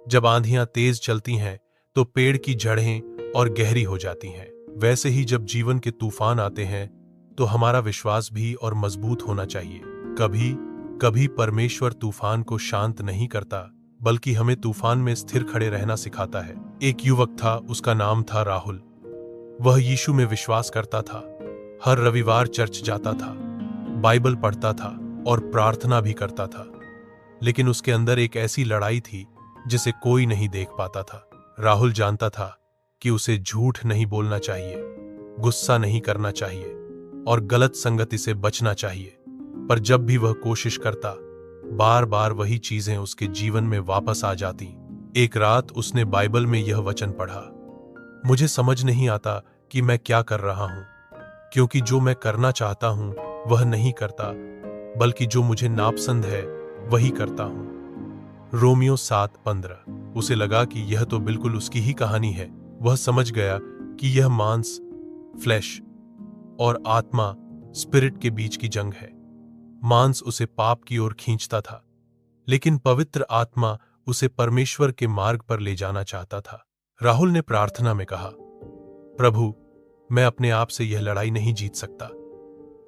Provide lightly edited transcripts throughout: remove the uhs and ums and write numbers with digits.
जब आंधियां तेज चलती हैं तो पेड़ की जड़ें और गहरी हो जाती हैं। वैसे ही जब जीवन के तूफान आते हैं तो हमारा विश्वास भी और मजबूत होना चाहिए। कभी कभी परमेश्वर तूफान को शांत नहीं करता, बल्कि हमें तूफान में स्थिर खड़े रहना सिखाता है। एक युवक था, उसका नाम था राहुल। वह यीशु में विश्वास करता था, हर रविवार चर्च जाता था, बाइबल पढ़ता था और प्रार्थना भी करता था। लेकिन उसके अंदर एक ऐसी लड़ाई थी जिसे कोई नहीं देख पाता था। राहुल जानता था कि उसे झूठ नहीं बोलना चाहिए, गुस्सा नहीं करना चाहिए और गलत संगति से बचना चाहिए। पर जब भी वह कोशिश करता, बार बार वही चीजें उसके जीवन में वापस आ जाती। एक रात उसने बाइबल में यह वचन पढ़ा, मुझे समझ नहीं आता कि मैं क्या कर रहा हूं, क्योंकि जो मैं करना चाहता हूं वह नहीं करता, बल्कि जो मुझे नापसंद है वही करता हूं। रोमियो 7:15। उसे लगा कि यह तो बिल्कुल उसकी ही कहानी है। वह समझ गया कि यह मांस, फ्लैश और आत्मा, स्पिरिट के बीच की जंग है। मांस उसे पाप की ओर खींचता था, लेकिन पवित्र आत्मा उसे परमेश्वर के मार्ग पर ले जाना चाहता था। राहुल ने प्रार्थना में कहा, प्रभु, मैं अपने आप से यह लड़ाई नहीं जीत सकता,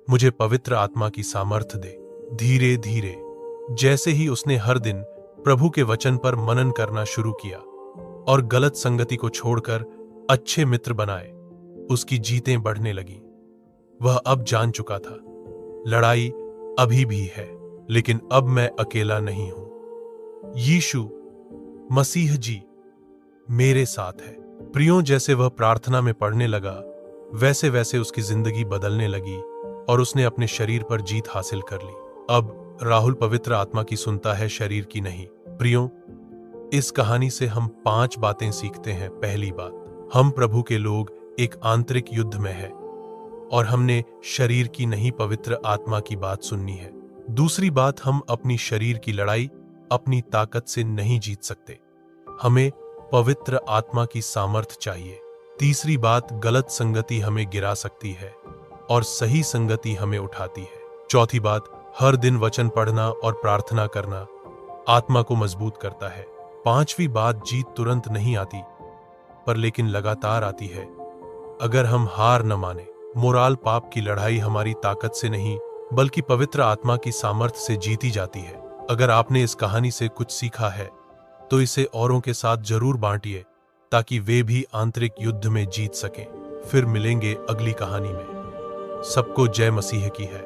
मुझे पवित्र आत्मा की सामर्थ्य दे। धीरे धीरे जैसे ही उसने हर दिन प्रभु के वचन पर मनन करना शुरू किया और गलत संगति को छोड़कर अच्छे मित्र बनाए, उसकी जीतें बढ़ने लगीं। वह अब जान चुका था, लड़ाई अभी भी है, लेकिन अब मैं अकेला नहीं हूं। यीशु मसीह जी मेरे साथ है। प्रियों, जैसे वह प्रार्थना में पढ़ने लगा, वैसे वैसे उसकी जिंदगी बदलने लगी और उसने अपने शरीर पर जीत हासिल कर ली। अब राहुल पवित्र आत्मा की सुनता है, शरीर की नहीं। प्रियों, इस कहानी से हम 5 बातें सीखते हैं। पहली बात, हम प्रभु के लोग एक आंतरिक युद्ध में हैं और हमने शरीर की नहीं पवित्र आत्मा की बात सुननी है। दूसरी बात, हम अपनी शरीर की लड़ाई अपनी ताकत से नहीं जीत सकते, हमें पवित्र आत्मा की सामर्थ्य चाहिए। तीसरी बात, गलत संगति हमें गिरा सकती है और सही संगति हमें उठाती है। चौथी बात, हर दिन वचन पढ़ना और प्रार्थना करना आत्मा को मजबूत करता है। पांचवी बात, जीत तुरंत नहीं आती, पर लेकिन लगातार आती है अगर हम हार न माने। मोराल, पाप की लड़ाई हमारी ताकत से नहीं, बल्कि पवित्र आत्मा की सामर्थ्य से जीती जाती है। अगर आपने इस कहानी से कुछ सीखा है तो इसे औरों के साथ जरूर बांटिए, ताकि वे भी आंतरिक युद्ध में जीत सकें। फिर मिलेंगे अगली कहानी में। सबको जय मसीह की है।